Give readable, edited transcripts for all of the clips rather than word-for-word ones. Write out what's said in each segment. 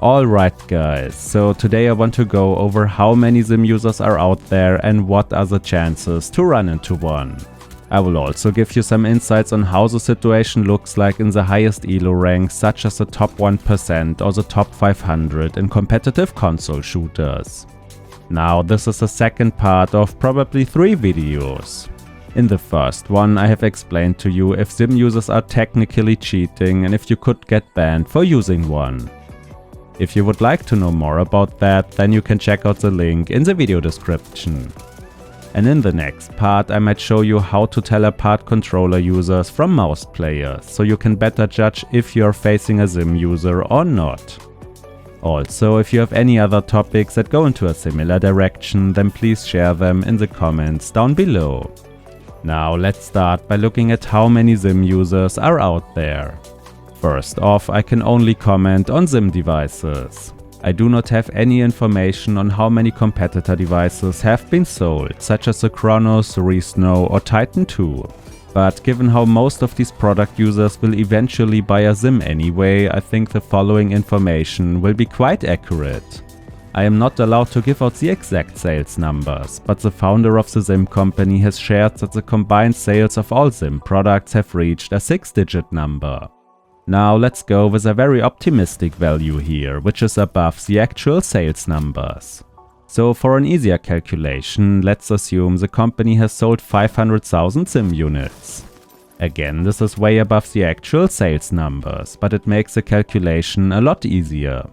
Alright guys, so today I want to go over how many sim users are out there and what are the chances to run into one. I will also give you some insights on how the situation looks like in the highest elo ranks such as the top 1% or the top 500 in competitive console shooters. Now this is the second part of probably 3 videos. In the first one I have explained to you if sim users are technically cheating and if you could get banned for using one. If you would like to know more about that, then you can check out the link in the video description. And in the next part I might show you how to tell apart controller users from mouse players, so you can better judge if you are facing a sim user or not. Also, if you have any other topics that go into a similar direction, then please share them in the comments down below. Now let's start by looking at how many sim users are out there. First off, I can only comment on sim devices. I do not have any information on how many competitor devices have been sold, such as the Chronos, Resnow or Titan 2. But given how most of these product users will eventually buy a sim anyway, I think the following information will be quite accurate. I am not allowed to give out the exact sales numbers, but the founder of the sim company has shared that the combined sales of all sim products have reached a 6-digit number. Now let's go with a very optimistic value here, which is above the actual sales numbers. So for an easier calculation, let's assume the company has sold 500,000 sim units. Again, this is way above the actual sales numbers, but it makes the calculation a lot easier.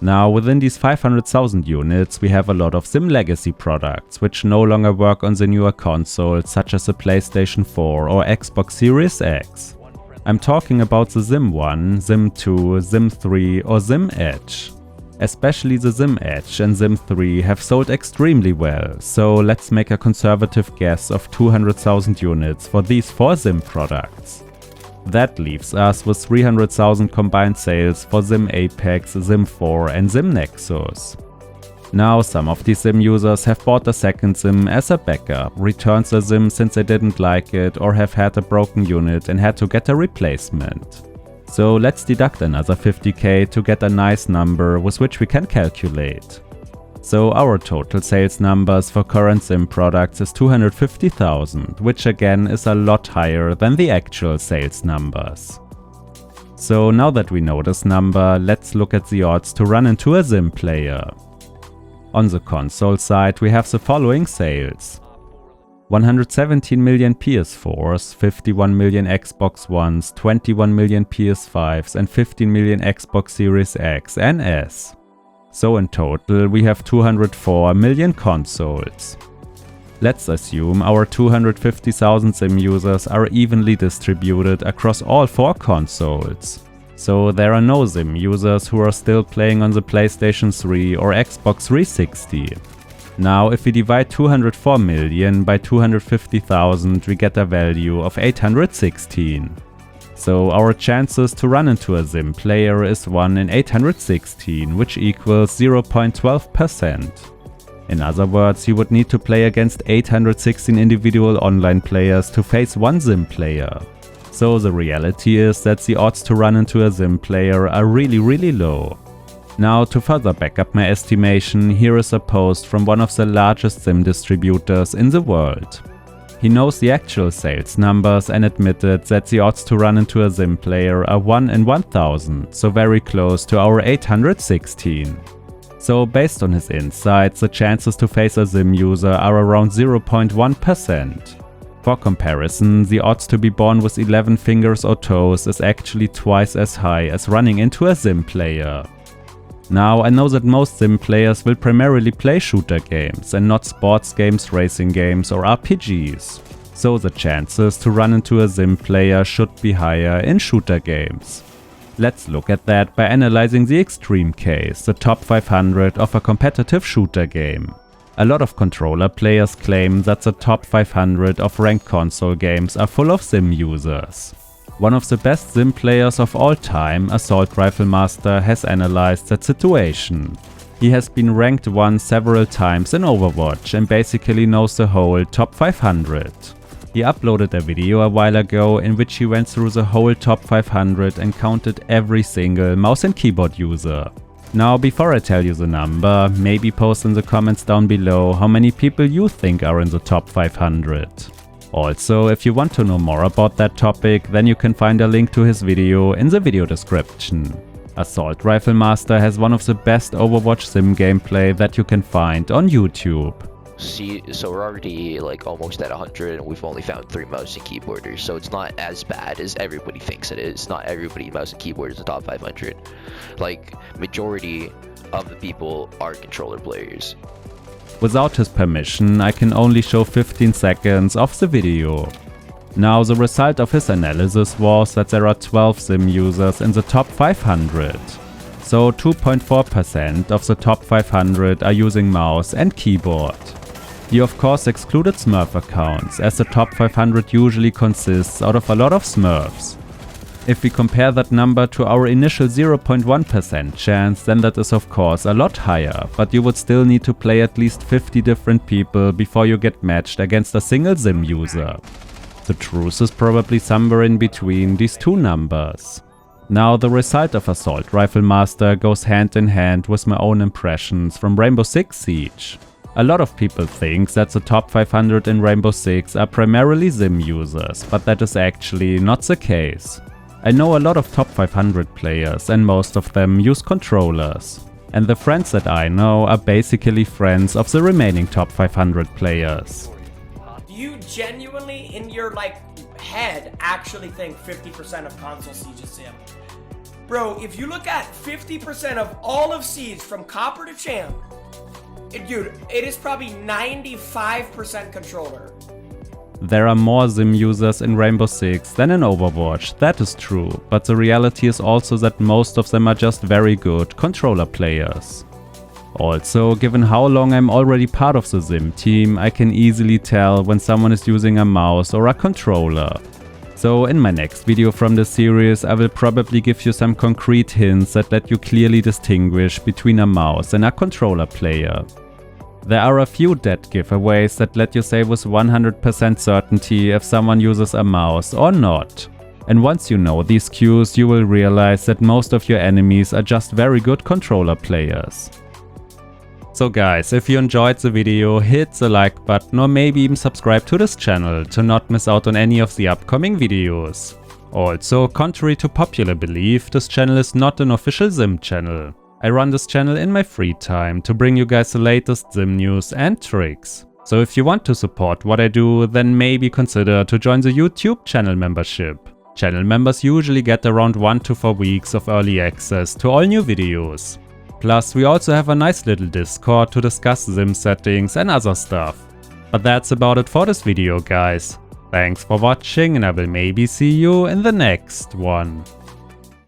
Now within these 500,000 units we have a lot of sim legacy products, which no longer work on the newer consoles such as the PlayStation 4 or Xbox Series X. I'm talking about the Sim 1, Sim 2, Sim 3 or Sim Edge. Especially the Sim Edge and Sim 3 have sold extremely well, so let's make a conservative guess of 200,000 units for these 4 Sim products. That leaves us with 300,000 combined sales for Sim Apex, Sim 4 and Sim Nexus. Now some of these sim users have bought a second sim as a backup, returned the sim since they didn't like it or have had a broken unit and had to get a replacement. So let's deduct another 50k to get a nice number with which we can calculate. So our total sales numbers for current sim products is 250,000, which again is a lot higher than the actual sales numbers. So now that we know this number, let's look at the odds to run into a sim player. On the console side we have the following sales: 117 million PS4s, 51 million Xbox Ones, 21 million PS5s and 15 million Xbox Series X and S. So in total we have 204 million consoles. Let's assume our 250,000 sim users are evenly distributed across all 4 consoles. So there are no sim users who are still playing on the PlayStation 3 or Xbox 360. Now if we divide 204 million by 250,000 we get a value of 816. So our chances to run into a sim player is 1 in 816, which equals 0.12%. In other words, you would need to play against 816 individual online players to face one sim player. So the reality is that the odds to run into a sim player are really low. Now to further back up my estimation, here is a post from one of the largest sim distributors in the world. He knows the actual sales numbers and admitted that the odds to run into a sim player are 1 in 1000, so very close to our 816. So based on his insights, the chances to face a sim user are around 0.1%. For comparison, the odds to be born with 11 fingers or toes is actually twice as high as running into a sim player. Now I know that most sim players will primarily play shooter games and not sports games, racing games or RPGs. So the chances to run into a sim player should be higher in shooter games. Let's look at that by analyzing the extreme case, the top 500 of a competitive shooter game. A lot of controller players claim that the top 500 of ranked console games are full of sim users. One of the best sim players of all time, Assault Rifle Master, has analyzed that situation. He has been ranked 1 several times in Overwatch and basically knows the whole top 500. He uploaded a video a while ago in which he went through the whole top 500 and counted every single mouse and keyboard user. Now, before I tell you the number, maybe post in the comments down below how many people you think are in the top 500. Also, if you want to know more about that topic, then you can find a link to his video in the video description. Assault Rifle Master has one of the best Overwatch sim gameplay that you can find on YouTube. See, so we're already like almost at 100 and we've only found 3 mouse and keyboarders, so it's not as bad as everybody thinks it is. Not everybody mouse and keyboard is the top 500. Like, majority of the people are controller players. Without his permission, I can only show 15 seconds of the video. Now, the result of his analysis was that there are 12 sim users in the top 500. So 2.4% of the top 500 are using mouse and keyboard. He of course excluded Smurf accounts, as the top 500 usually consists out of a lot of Smurfs. If we compare that number to our initial 0.1% chance, then that is of course a lot higher, but you would still need to play at least 50 different people before you get matched against a single sim user. The truth is probably somewhere in between these two numbers. Now, the result of Assault Rifle Master goes hand in hand with my own impressions from Rainbow Six Siege. A lot of people think that the top 500 in Rainbow Six are primarily sim users, but that is actually not the case. I know a lot of top 500 players and most of them use controllers. And the friends that I know are basically friends of the remaining top 500 players. Do you genuinely, in your head, actually think 50% of console Siege is sim? Bro, if you look at 50% of all of Siege from Copper to Champ, dude, it is probably 95% controller. There are more sim users in Rainbow Six than in Overwatch, that is true, but the reality is also that most of them are just very good controller players. Also, given how long I'm already part of the sim team, I can easily tell when someone is using a mouse or a controller. So in my next video from the series, I will probably give you some concrete hints that let you clearly distinguish between a mouse and a controller player. There are a few dead giveaways that let you say with 100% certainty if someone uses a mouse or not. And once you know these cues, you will realize that most of your enemies are just very good controller players. So guys, if you enjoyed the video, hit the like button or maybe even subscribe to this channel to not miss out on any of the upcoming videos. Also, contrary to popular belief, this channel is not an official sim channel. I run this channel in my free time to bring you guys the latest sim news and tricks. So if you want to support what I do, then maybe consider to join the YouTube channel membership. Channel members usually get around 1 to 4 weeks of early access to all new videos. Plus, we also have a nice little Discord to discuss sim settings and other stuff. But that's about it for this video, guys. Thanks for watching and I will maybe see you in the next one.